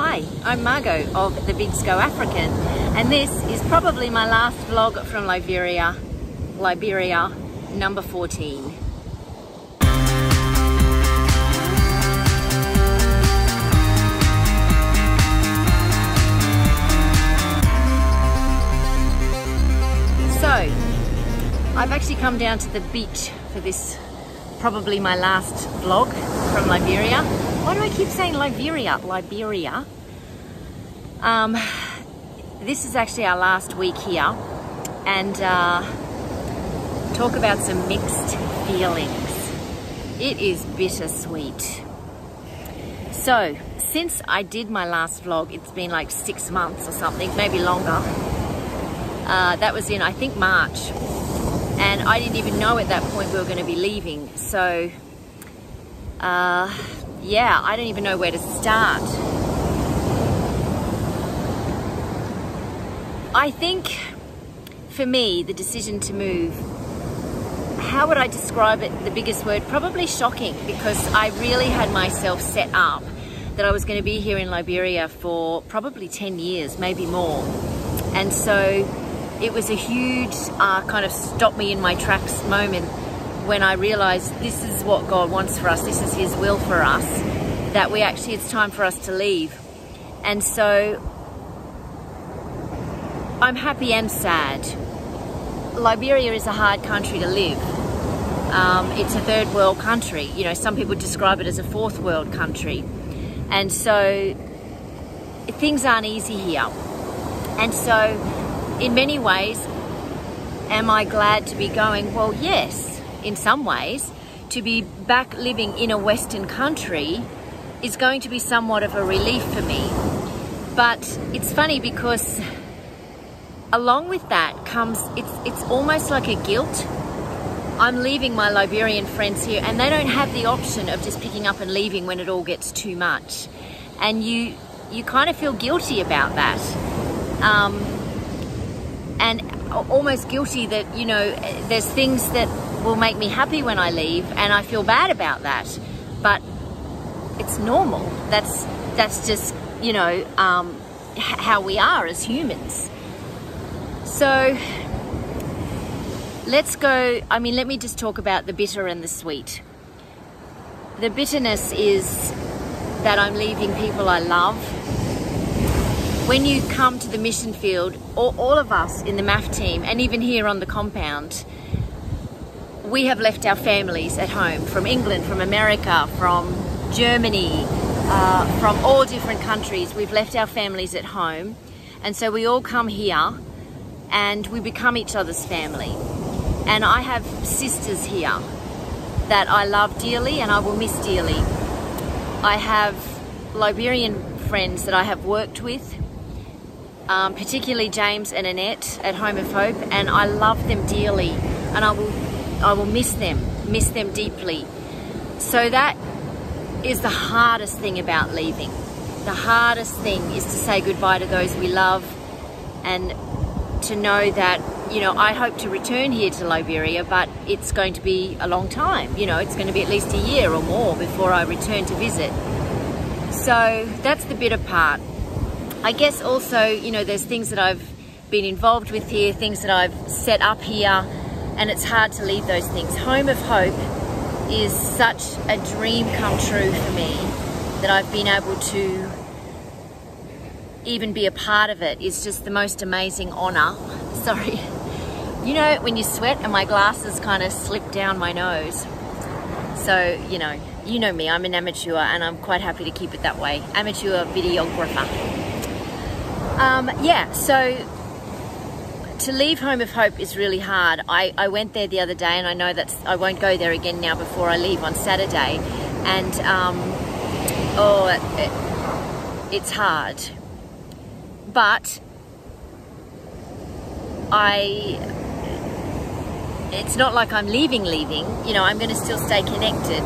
Hi, I'm Margot of the Big Sco African, and this is probably my last vlog from Liberia, number 14. So, I've actually come down to the beach for this, probably my last vlog from Liberia. Why do I keep saying Liberia? Liberia. This is actually our last week here, and talk about some mixed feelings. It is bittersweet. So, since I did my last vlog, it's been like 6 months or something, maybe longer. That was in, I think, March. And I didn't even know at that point we were going to be leaving. So, yeah, I don't even know where to start. I think, for me, the decision to move, how would I describe it? The biggest word, probably shocking, because I really had myself set up that I was going to be here in Liberia for probably 10 years, maybe more. And so it was a huge kind of stop me in my tracks moment when I realized this is what God wants for us, this is His will for us, that it's time for us to leave. And so I'm happy and sad. Liberia is a hard country to live. It's a third world country. You know, some people describe it as a fourth world country. And so things aren't easy here. And so in many ways, am I glad to be going? Well, yes. In some ways, to be back living in a Western country is going to be somewhat of a relief for me. But it's funny because along with that comes, it's almost like a guilt. I'm leaving my Liberian friends here and they don't have the option of just picking up and leaving when it all gets too much. And you kind of feel guilty about that. And almost guilty that, you know, there's things that will make me happy when I leave, and I feel bad about that, but it's normal. That's just, you know, how we are as humans. So let's go. I mean, let me just talk about the bitter and the sweet. The bitterness is that I'm leaving people I love. When you come to the mission field, all of us in the MAF team, and even here on the compound, we have left our families at home, from England, from America, from Germany, from all different countries. We've left our families at home, and so we all come here and we become each other's family. And I have sisters here that I love dearly and I will miss dearly. I have Liberian friends that I have worked with, particularly James and Annette at Home of Hope, and I love them dearly, and I will miss them deeply. So that is the hardest thing about leaving. The hardest thing is to say goodbye to those we love, and to know that, you know, I hope to return here to Liberia, but it's going to be a long time. You know, it's going to be at least a year or more before I return to visit. So that's the bitter part. I guess also, you know, there's things that I've been involved with here, things that I've set up here, and it's hard to leave those things. Home of Hope is such a dream come true for me that I've been able to even be a part of it is just the most amazing honor. Sorry. You know, when you sweat and my glasses kind of slip down my nose. So, you know me, I'm an amateur and I'm quite happy to keep it that way. Amateur videographer. Yeah, so to leave Home of Hope is really hard. I went there the other day, and I know I won't go there again now before I leave on Saturday. And it's hard. But it's not like I'm leaving. You know, I'm going to still stay connected.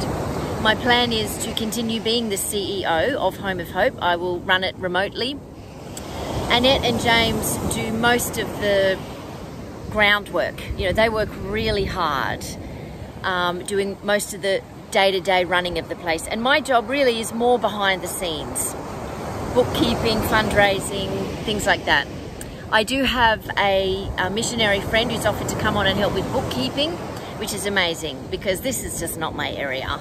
My plan is to continue being the CEO of Home of Hope. I will run it remotely. Annette and James do most of the groundwork. You know, they work really hard doing most of the day-to-day running of the place. And my job really is more behind the scenes. bookkeeping, fundraising, things like that. I do have a missionary friend who's offered to come on and help with bookkeeping, which is amazing because this is just not my area,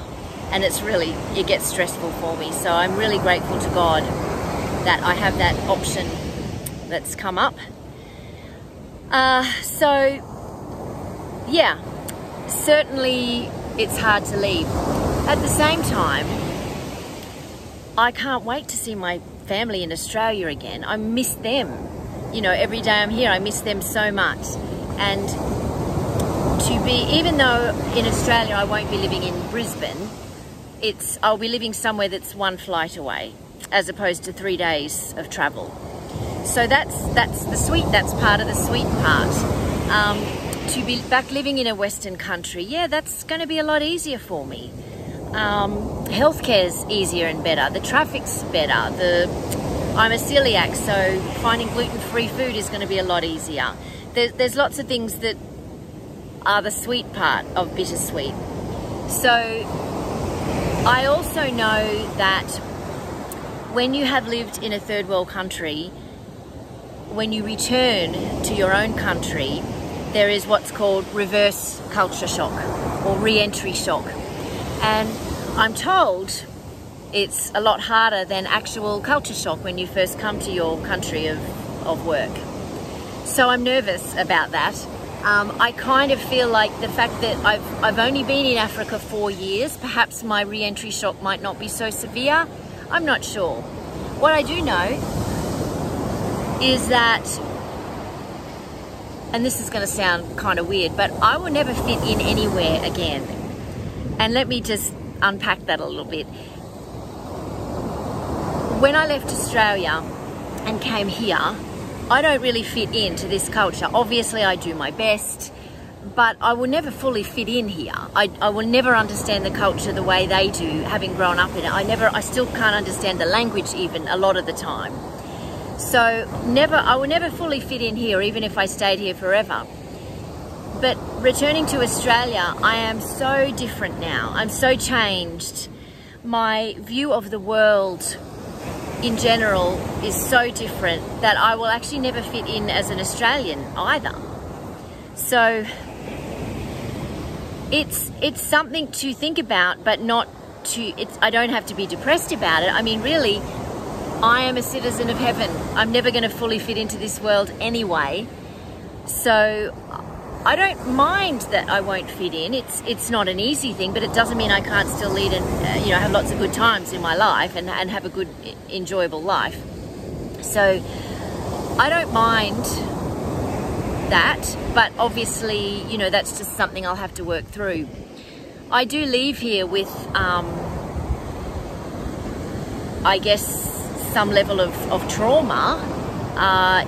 and it gets stressful for me. So I'm really grateful to God that I have that option that's come up. So yeah, certainly it's hard to leave. At the same time, I can't wait to see my family in Australia again. I miss them. You know, every day I'm here, I miss them so much. And even though in Australia I won't be living in Brisbane, I'll be living somewhere that's one flight away, as opposed to 3 days of travel. So that's part of the sweet part. To be back living in a Western country, yeah, that's going to be a lot easier for me. Healthcare's easier and better. The traffic's better. I'm a celiac, so finding gluten-free food is going to be a lot easier. There's lots of things that are the sweet part of bittersweet. So I also know that when you have lived in a third world country, when you return to your own country, there is what's called reverse culture shock or re-entry shock. And I'm told it's a lot harder than actual culture shock when you first come to your country of work. So I'm nervous about that. I kind of feel like the fact that I've only been in Africa 4 years, perhaps my re-entry shock might not be so severe. I'm not sure. What I do know is that, and this is going to sound kind of weird, but I will never fit in anywhere again. And let me just unpack that a little bit. When I left Australia and came here, I don't really fit into this culture. Obviously, I do my best, but I will never fully fit in here. I will never understand the culture the way they do, having grown up in it. I still can't understand the language even a lot of the time. So I will never fully fit in here, even if I stayed here forever. But returning to Australia, I am so different now. I'm so changed. My view of the world in general is so different that I will actually never fit in as an Australian either. So it's something to think about, but not to, I don't have to be depressed about it. I mean, really, I am a citizen of heaven. I'm never going to fully fit into this world anyway. So I don't mind that I won't fit in. It's not an easy thing, but it doesn't mean I can't still lead and have lots of good times in my life and have a good, enjoyable life. So I don't mind that, but obviously, that's just something I'll have to work through. I do leave here with, I guess, some level of trauma.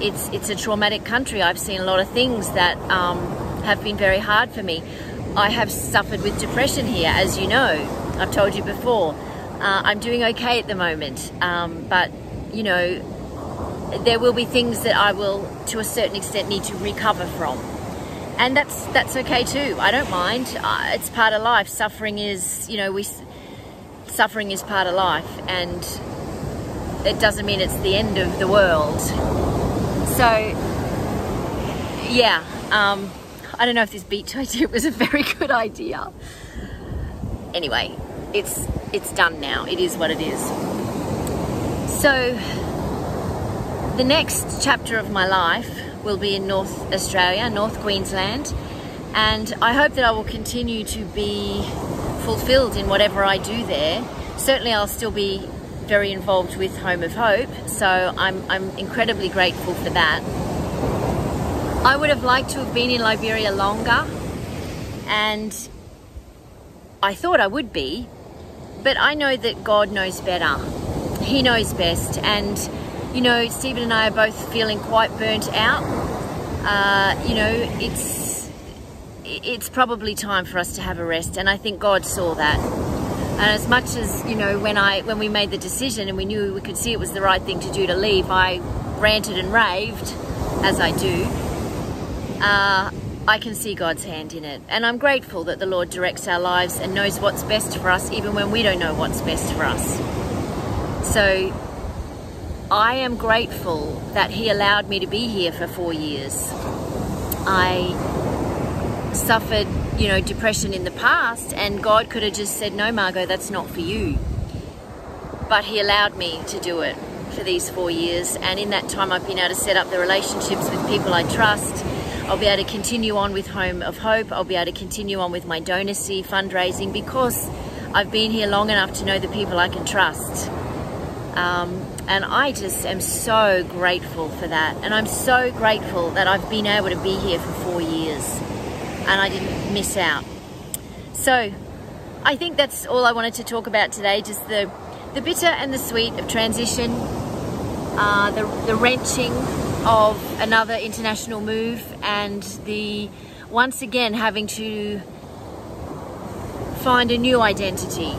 It's a traumatic country. I've seen a lot of things that have been very hard for me. I have suffered with depression here, as you know. I've told you before. I'm doing okay at the moment, but there will be things that I will, to a certain extent, need to recover from, and that's okay too. I don't mind. It's part of life. Suffering is, suffering is part of life, and it doesn't mean it's the end of the world. So yeah, I don't know if this beach idea was a very good idea. Anyway, it's done now. It is what it is. So the next chapter of my life will be in North Australia, North Queensland, and I hope that I will continue to be fulfilled in whatever I do there. Certainly I'll still be very involved with Home of Hope, so I'm incredibly grateful for that. I would have liked to have been in Liberia longer, and I thought I would be, but I know that God knows better. He knows best, and Stephen and I are both feeling quite burnt out. It's probably time for us to have a rest, and I think God saw that. And as much as, when we made the decision and we knew we could see it was the right thing to do to leave, I ranted and raved, as I do. I can see God's hand in it. And I'm grateful that the Lord directs our lives and knows what's best for us, even when we don't know what's best for us. So I am grateful that He allowed me to be here for 4 years. I suffered, you know, depression in the past, and God could have just said, no, Margot, that's not for you. But He allowed me to do it for these 4 years, and in that time I've been able to set up the relationships with people I trust. I'll be able to continue on with Home of Hope. I'll be able to continue on with my donacy fundraising, because I've been here long enough to know the people I can trust. And I just am so grateful for that. And I'm so grateful that I've been able to be here for 4 years and I didn't miss out. So I think that's all I wanted to talk about today, just the bitter and the sweet of transition, the wrenching of another international move, and the once again having to find a new identity.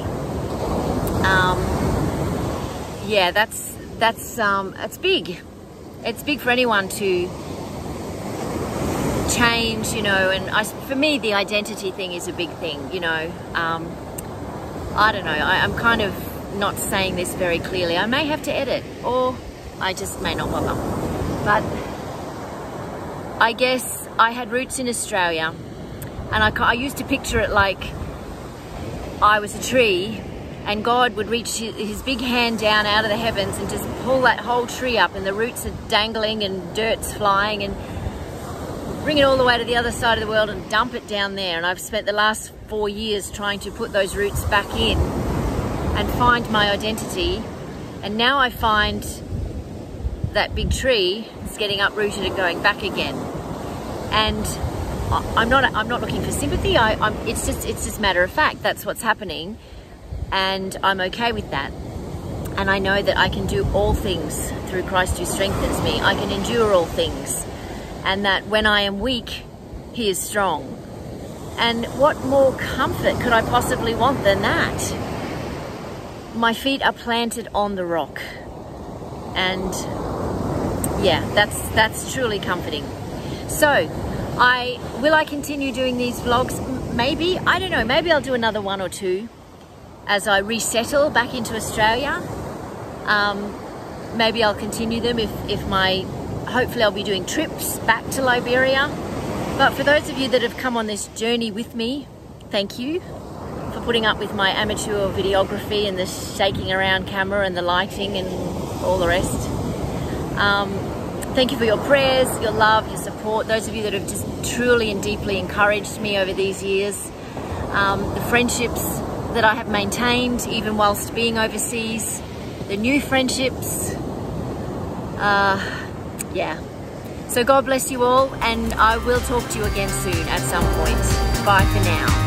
Yeah, it's big. It's big for anyone to change, you know, and for me the identity thing is a big thing, you know. I don't know, I'm kind of not saying this very clearly. I may have to edit, or I just may not bother. But I guess I had roots in Australia, and I used to picture it like I was a tree, and God would reach His big hand down out of the heavens and just pull that whole tree up, and the roots are dangling and dirt's flying, and bring it all the way to the other side of the world and dump it down there. And I've spent the last 4 years trying to put those roots back in and find my identity. And now I find that big tree is getting uprooted and going back again. And I'm not looking for sympathy. It's just matter of fact. That's what's happening, and I'm okay with that. And I know that I can do all things through Christ who strengthens me. I can endure all things, and that when I am weak, He is strong. And what more comfort could I possibly want than that? My feet are planted on the rock, and yeah, that's truly comforting. So will I continue doing these vlogs? Maybe, I don't know, maybe I'll do another 1 or 2 as I resettle back into Australia. Maybe I'll continue them hopefully I'll be doing trips back to Liberia. But for those of you that have come on this journey with me, thank you for putting up with my amateur videography and the shaking around camera and the lighting and all the rest. Thank you for your prayers, your love, your support. Those of you that have just truly and deeply encouraged me over these years. The friendships that I have maintained even whilst being overseas. The new friendships. Yeah. So God bless you all, and I will talk to you again soon at some point. Bye for now.